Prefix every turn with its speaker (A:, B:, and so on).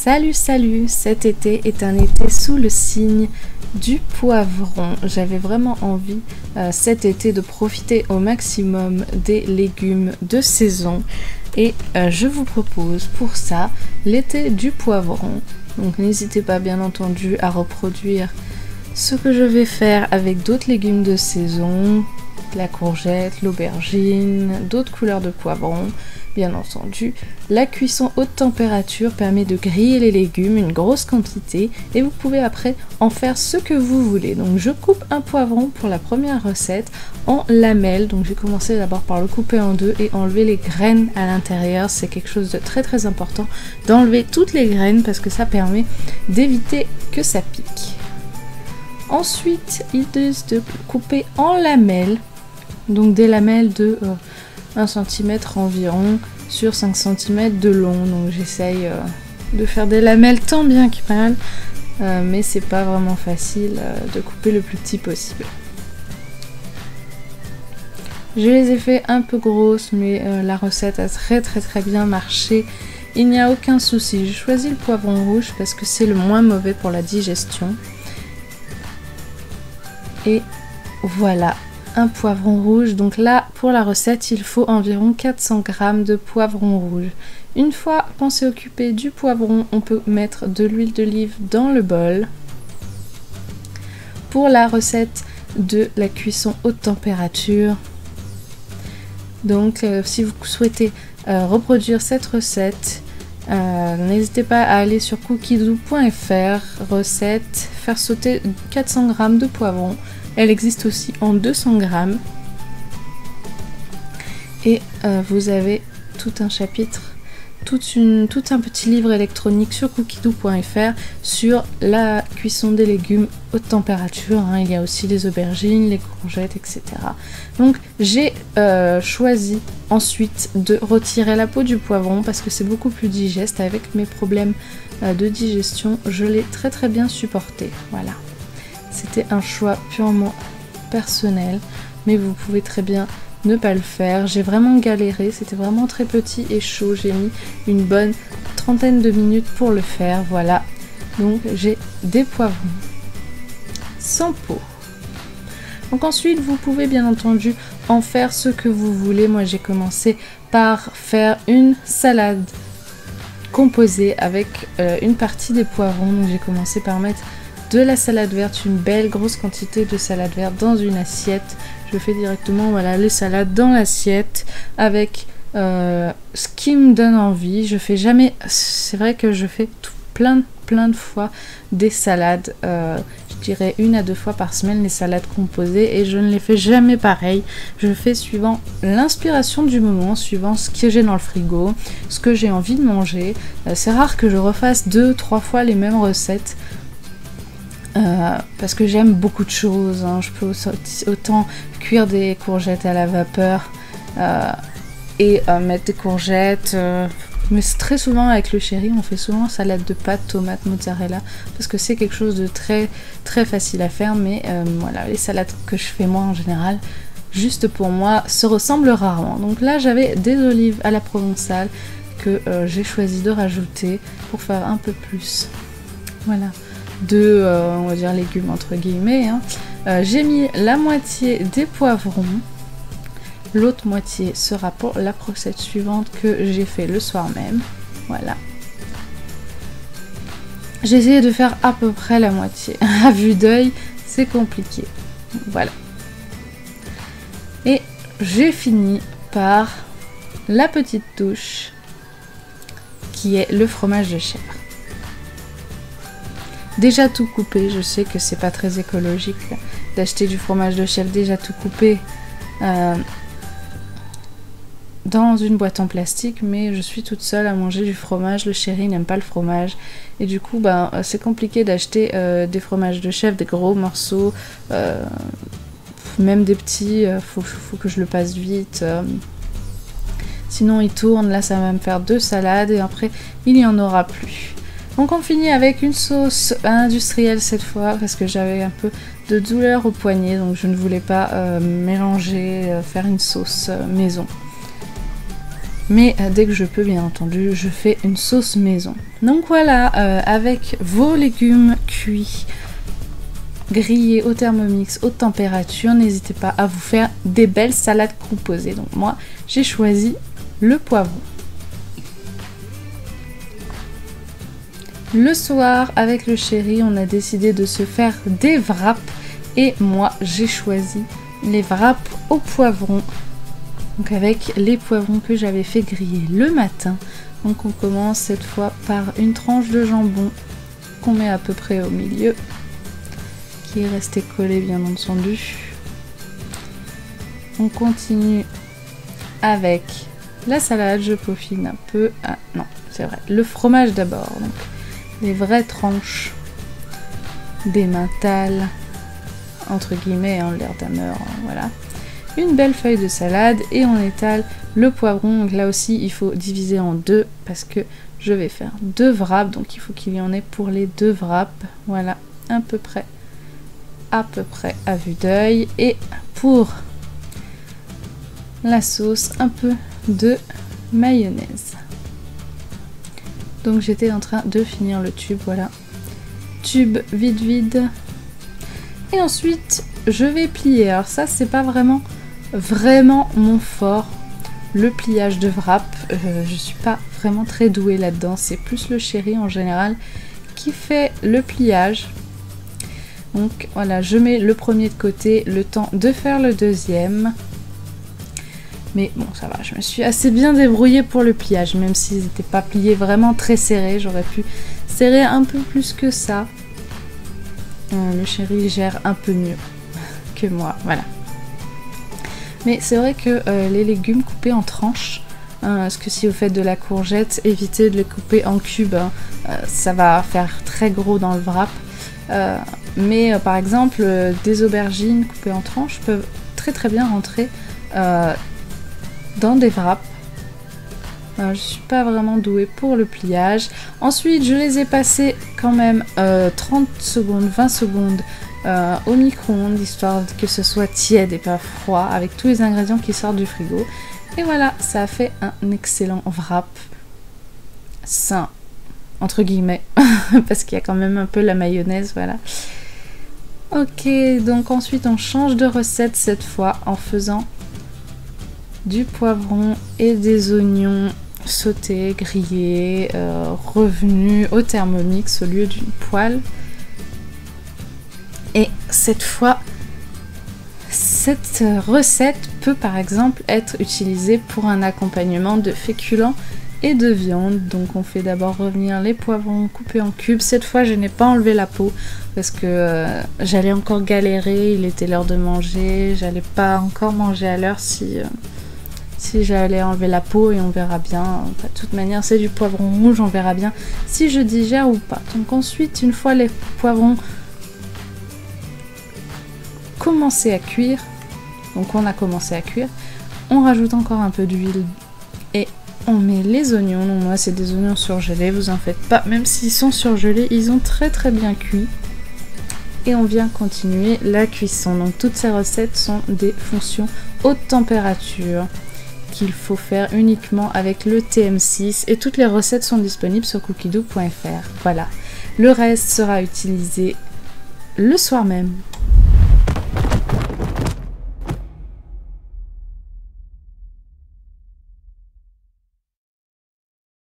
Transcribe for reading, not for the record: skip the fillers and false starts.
A: Salut, salut! Cet été est un été sous le signe du poivron. J'avais vraiment envie cet été de profiter au maximum des légumes de saison et je vous propose pour ça l'été du poivron. Donc n'hésitez pas bien entendu à reproduire ce que je vais faire avec d'autres légumes de saison, la courgette, l'aubergine, d'autres couleurs de poivron. Bien entendu, la cuisson haute température permet de griller les légumes, une grosse quantité, et vous pouvez après en faire ce que vous voulez. Donc je coupe un poivron pour la première recette en lamelles. Donc j'ai commencé d'abord par le couper en deux et enlever les graines à l'intérieur. C'est quelque chose de très très important d'enlever toutes les graines parce que ça permet d'éviter que ça pique. Ensuite, il est de couper en lamelles, donc des lamelles de 1 cm environ sur 5 cm de long. Donc j'essaye de faire des lamelles tant bien que mal, mais c'est pas vraiment facile de couper le plus petit possible. Je les ai fait un peu grosses, mais la recette a très bien marché. Il n'y a aucun souci. J'ai choisi le poivron rouge parce que c'est le moins mauvais pour la digestion. Et voilà, un poivron rouge. Donc là, pour la recette, il faut environ 400 g de poivron rouge. Une fois qu'on s'est occupé du poivron, on peut mettre de l'huile d'olive dans le bol. Pour la recette de la cuisson haute température, donc si vous souhaitez reproduire cette recette, n'hésitez pas à aller sur cookiezoo.fr, recette, faire sauter 400 g de poivron. Elle existe aussi en 200 g. Et vous avez tout un chapitre, tout un petit livre électronique sur cookiezoo.fr sur la cuisson des légumes haute température. Il y a aussi les aubergines, les courgettes, etc. Donc j'ai choisi ensuite de retirer la peau du poivron parce que c'est beaucoup plus digeste. Avec mes problèmes de digestion, je l'ai très bien supporté. Voilà. C'était un choix purement personnel, mais vous pouvez très bien ne pas le faire. J'ai vraiment galéré, c'était vraiment très petit et chaud. J'ai mis une bonne trentaine de minutes pour le faire. Voilà, donc j'ai des poivrons sans peau. Donc ensuite, vous pouvez bien entendu en faire ce que vous voulez. Moi, j'ai commencé par faire une salade composée avec une partie des poivrons. Donc j'ai commencé par mettre de la salade verte, une belle grosse quantité de salade verte dans une assiette. Je fais directement voilà, les salades dans l'assiette avec ce qui me donne envie. Je fais jamais, c'est vrai que je fais plein de fois des salades, je dirais 1 à 2 fois par semaine les salades composées, et je ne les fais jamais pareil. Je fais suivant l'inspiration du moment, suivant ce que j'ai dans le frigo, ce que j'ai envie de manger. C'est rare que je refasse 2-3 fois les mêmes recettes. Parce que j'aime beaucoup de choses, Je peux autant cuire des courgettes à la vapeur et mettre des courgettes, mais très souvent avec le chéri on fait souvent salade de pâtes, tomates, mozzarella, parce que c'est quelque chose de très facile à faire. Mais voilà, les salades que je fais moi en général, juste pour moi, se ressemblent rarement. Donc là j'avais des olives à la provençale que j'ai choisi de rajouter pour faire un peu plus, voilà, de on va dire légumes entre guillemets. J'ai mis la moitié des poivrons, l'autre moitié sera pour la recette suivante que j'ai fait le soir même. Voilà, j'ai essayé de faire à peu près la moitié. À vue d'œil c'est compliqué, voilà. Et j'ai fini par la petite touche qui est le fromage de chèvre. Déjà tout coupé, je sais que c'est pas très écologique d'acheter du fromage de chèvre déjà tout coupé dans une boîte en plastique, mais je suis toute seule à manger du fromage. Le chéri n'aime pas le fromage et du coup c'est compliqué d'acheter des fromages de chèvre, des gros morceaux, même des petits, faut que je le passe vite, sinon il tourne. Là ça va me faire 2 salades et après il n'y en aura plus. Donc on finit avec une sauce industrielle cette fois parce que j'avais un peu de douleur au poignet, donc je ne voulais pas mélanger, faire une sauce maison. Mais dès que je peux, bien entendu, je fais une sauce maison. Donc voilà, avec vos légumes cuits, grillés au Thermomix, haute température, n'hésitez pas à vous faire des belles salades composées. Donc moi, j'ai choisi le poivron. Le soir, avec le chéri, on a décidé de se faire des wraps. Et moi, j'ai choisi les wraps au poivron. Donc avec les poivrons que j'avais fait griller le matin. Donc on commence cette fois par une tranche de jambon qu'on met à peu près au milieu, qui est resté collé bien entendu. On continue avec la salade, je peaufine un peu. Ah non, c'est vrai, le fromage d'abord. Donc les vraies tranches d'emmental, entre guillemets, l'air d'ameur, voilà. Une belle feuille de salade et on étale le poivron. Donc là aussi, il faut diviser en deux parce que je vais faire 2 wraps. Donc il faut qu'il y en ait pour les 2 wraps. Voilà, à peu près à vue d'œil. Et pour la sauce, un peu de mayonnaise. Donc j'étais en train de finir le tube, voilà. Tube vide. Et ensuite, je vais plier. Alors ça, c'est pas vraiment mon fort, le pliage de wrap. Je suis pas vraiment très douée là-dedans. C'est plus le chéri en général qui fait le pliage. Donc voilà, je mets le premier de côté, le temps de faire le deuxième. Mais bon, ça va, je me suis assez bien débrouillée pour le pliage, même s'ils n'étaient pas pliés vraiment très serrés. J'aurais pu serrer un peu plus que ça. Le chéri gère un peu mieux que moi, voilà. Mais c'est vrai que les légumes coupés en tranches, parce que si vous faites de la courgette, évitez de les couper en cubes, ça va faire très gros dans le wrap. Mais par exemple, des aubergines coupées en tranches peuvent très bien rentrer dans des wraps. Je suis pas vraiment douée pour le pliage. Ensuite, je les ai passés quand même 30 secondes, 20 secondes au micro-ondes, histoire que ce soit tiède et pas froid, avec tous les ingrédients qui sortent du frigo. Et voilà, ça a fait un excellent wrap sain, entre guillemets, parce qu'il y a quand même un peu la mayonnaise, voilà. Ok, donc ensuite on change de recette cette fois en faisant du poivron et des oignons sautés, grillés, revenus au Thermomix au lieu d'une poêle. Et cette fois, cette recette peut par exemple être utilisée pour un accompagnement de féculents et de viande. Donc on fait d'abord revenir les poivrons coupés en cubes. Cette fois je n'ai pas enlevé la peau parce que j'allais encore galérer, il était l'heure de manger, j'allais pas encore manger à l'heure si j'allais enlever la peau, et on verra bien. De toute manière c'est du poivron rouge, on verra bien si je digère ou pas. Donc ensuite, une fois les poivrons commencé à cuire, donc on a commencé à cuire, on rajoute encore un peu d'huile et on met les oignons. Donc moi c'est des oignons surgelés, vous en faites pas, même s'ils sont surgelés, ils ont très bien cuit. Et on vient continuer la cuisson. Donc toutes ces recettes sont des fonctions haute température qu'il faut faire uniquement avec le TM6, et toutes les recettes sont disponibles sur cookidoo.fr. Voilà, le reste sera utilisé le soir même